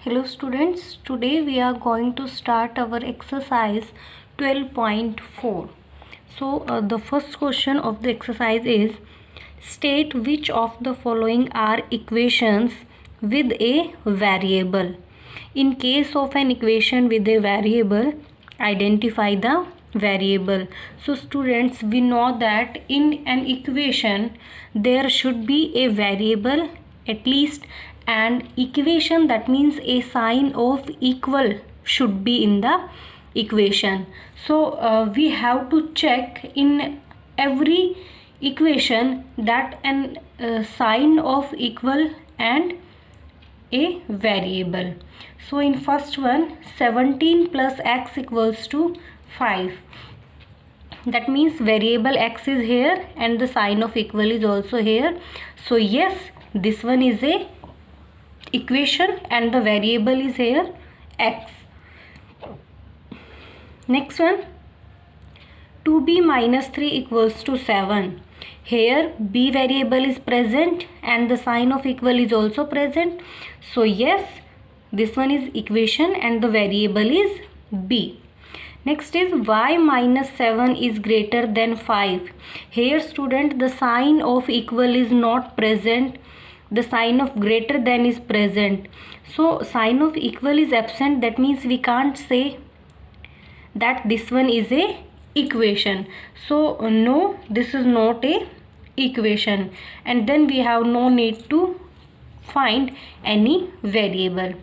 Hello students, today we are going to start our exercise 12.4. The first question of the exercise is, state which of the following are equations with a variable. In case of an equation with a variable, identify the variable. So students, we know that in an equation there should be a variable at least, and equation, that means a sign of equal should be in the equation. So we have to check in every equation that an sign of equal and a variable. So in first one, 17 plus x equals to 5. That means variable x is here and the sign of equal is also here. So yes, this one is a equation and the variable is here x. Next one, 2b minus 3 equals to 7. Here b variable is present and the sign of equal is also present. So yes, this one is equation and the variable is b. Next is y minus 7 is greater than 5. Here student, the sign of equal is not present. The sign of greater than is present. So sign of equal is absent. That means we can't say that this one is a equation. So no, this is not a equation, and then we have no need to find any variable.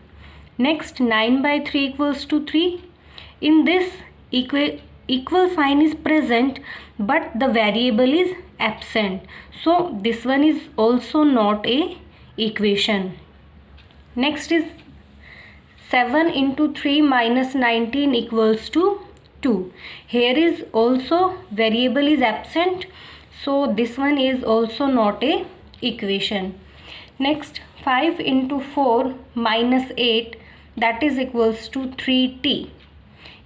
Next, 9 by 3 equals to 3. In this equal sign is present but the variable is absent. So this one is also not a equation. Next is 7 into 3 minus 19 equals to 2. Here is also variable is absent. So this one is also not a equation. Next, 5 into 4 minus 8, that is equals to 3t.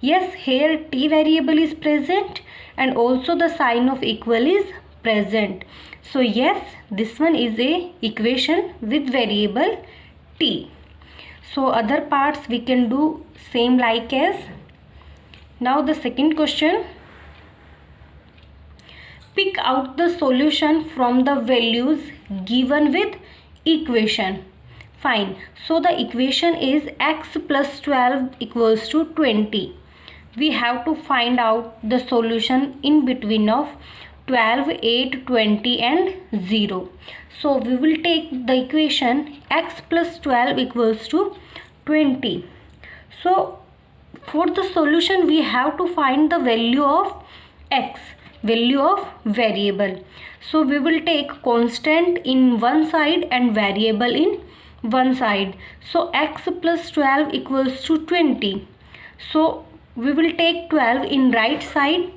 Yes, here t variable is present and also the sign of equal is present. So yes, this one is a equation with variable t. So other parts we can do same like as. Now the second question, pick out the solution from the values given with equation. Fine. So the equation is x plus 12 equals to 20. We have to find out the solution in between of 12, 8, 20 and 0. So we will take the equation x plus 12 equals to 20. So for the solution we have to find the value of x, value of variable. So we will take constant in one side and variable in one side. So x plus 12 equals to 20. So we will take 12 in right side,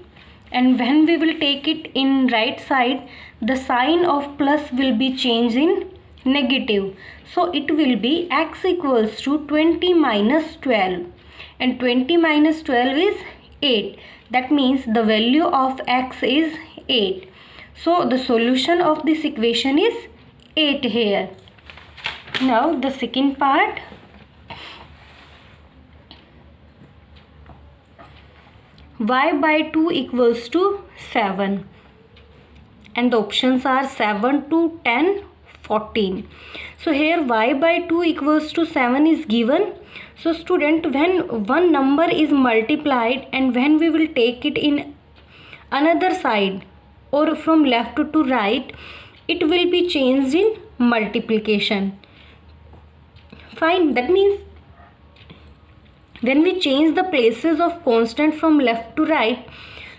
and when we will take it in right side, the sign of plus will be changed in negative. So it will be x equals to 20 minus 12, and 20 minus 12 is 8. That means the value of x is 8. So the solution of this equation is 8 here. Now the second part, y by 2 equals to 7, and the options are 7 to 10, 14. So here y by 2 equals to 7 is given. So student, when one number is multiplied and when we will take it in another side or from left to right, it will be changed in multiplication. Fine. That means when we change the places of constant from left to right,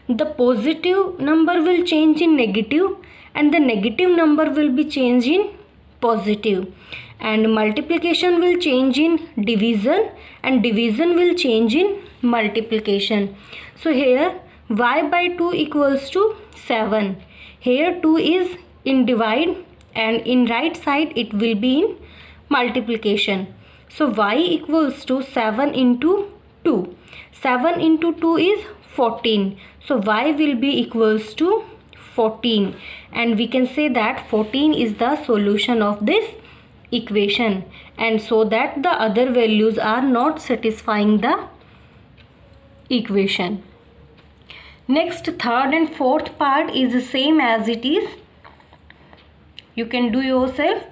the positive number will change in negative and the negative number will be changed in positive, and multiplication will change in division and division will change in multiplication. So here y by 2 equals to 7. Here 2 is in divide and in right side it will be in multiplication. So y equals to 7 into 2. 7 into 2 is 14. So y will be equals to 14, and we can say that 14 is the solution of this equation, and so that the other values are not satisfying the equation. Next, third and fourth part is the same as it is. You can do yourself.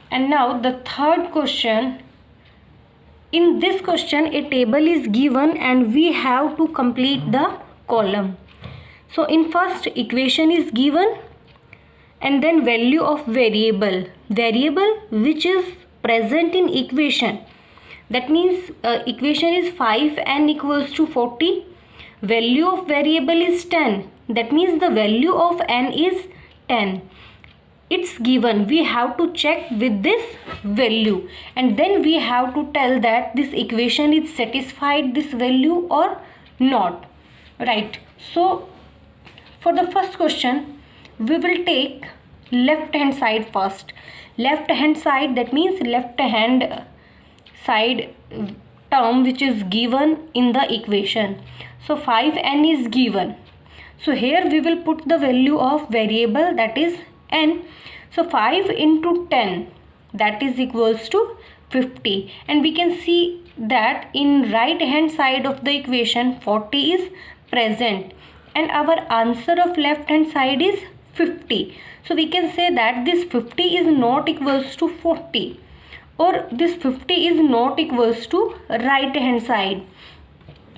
And now the third question. In this question, a table is given and we have to complete the column. So in first, equation is given and then value of variable which is present in equation. That means equation is 5n equals to 40. Value of variable is 10. That means the value of n is 10. It's given. We have to check with this value and then we have to tell that this equation is satisfied this value or not. Right. So for the first question, we will take left hand side first. Left hand side, that means left hand side term which is given in the equation. So 5n is given. So here we will put the value of variable, that is n. So 5 into 10, that is equals to 50. And we can see that in right hand side of the equation 40 is present and our answer of left hand side is 50. So we can say that this 50 is not equals to 40, or this 50 is not equals to right hand side.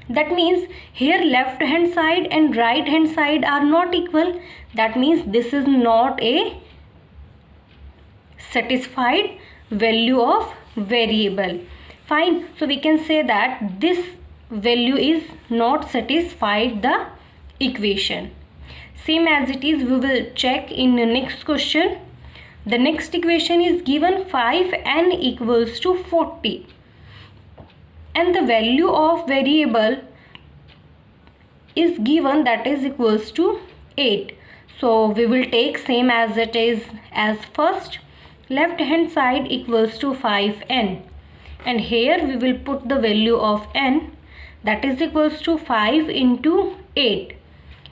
That means here left hand side and right hand side are not equal. That means this is not a satisfied value of variable. Fine. So we can say that this value is not satisfied the equation. Same as it is, we will check in the next question. The next equation is given 5n equals to 40 and the value of variable is given, that is equals to 8. So we will take same as it is as first. Left hand side equals to 5n and here we will put the value of n, that is equals to 5 into 8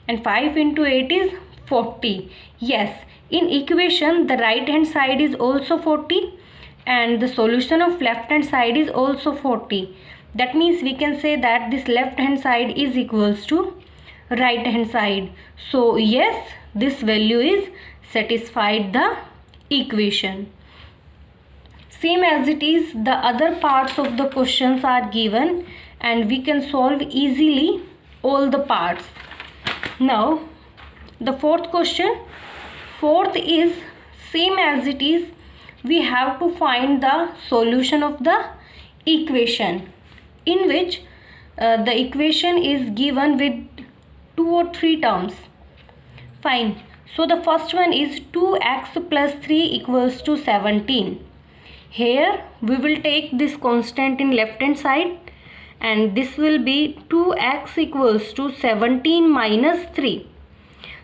and 5 into 8 is 40. Yes, in equation the right hand side is also 40 and the solution of left hand side is also 40. That means we can say that this left hand side is equals to right hand side. So yes, this value is satisfied the equation. Same as it is, the other parts of the questions are given and we can solve easily all the parts. Now the fourth question. Fourth is same as it is. We have to find the solution of the equation in which the equation is given with 2 or 3 terms. Fine. So the first one is 2x plus 3 equals to 17. Here we will take this constant in left hand side and this will be 2x equals to 17 minus 3.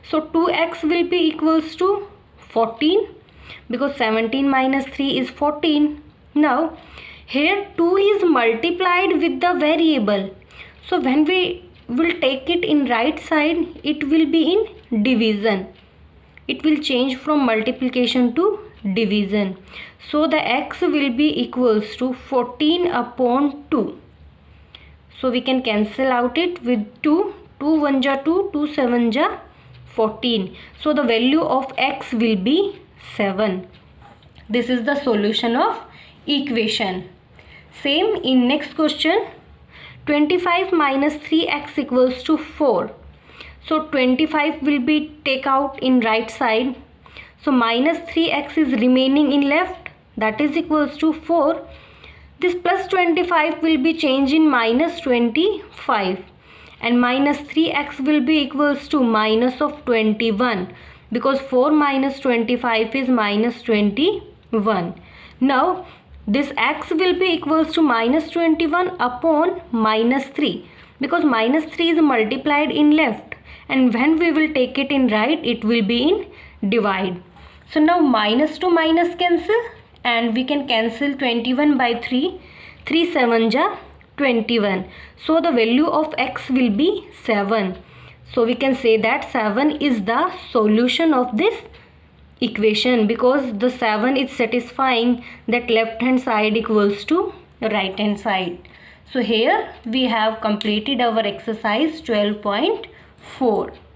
So 2x will be equals to 14 because 17 minus 3 is 14. Now here 2 is multiplied with the variable. So when we will take it in right side, it will be in division. It will change from multiplication to division. So the x will be equals to 14 upon 2. So we can cancel out it with 2. 2 1 ja 2, 2 7 ja 14. So the value of x will be 7. This is the solution of equation. Same in next question. 25 minus 3x equals to 4. So 25 will be take out in right side. So minus 3x is remaining in left, that is equals to 4. This plus 25 will be changed in minus 25 and minus 3x will be equals to minus of 21 because 4 minus 25 is minus 21. Now this x will be equals to minus 21 upon minus 3 because minus 3 is multiplied in left and when we will take it in right, it will be in divide. So now minus to minus cancel and we can cancel 21 by 3. 3 7 ja 21. So the value of x will be 7. So we can say that 7 is the solution of this equation because the 7 is satisfying that left hand side equals to right hand side. So here we have completed our exercise 12.4.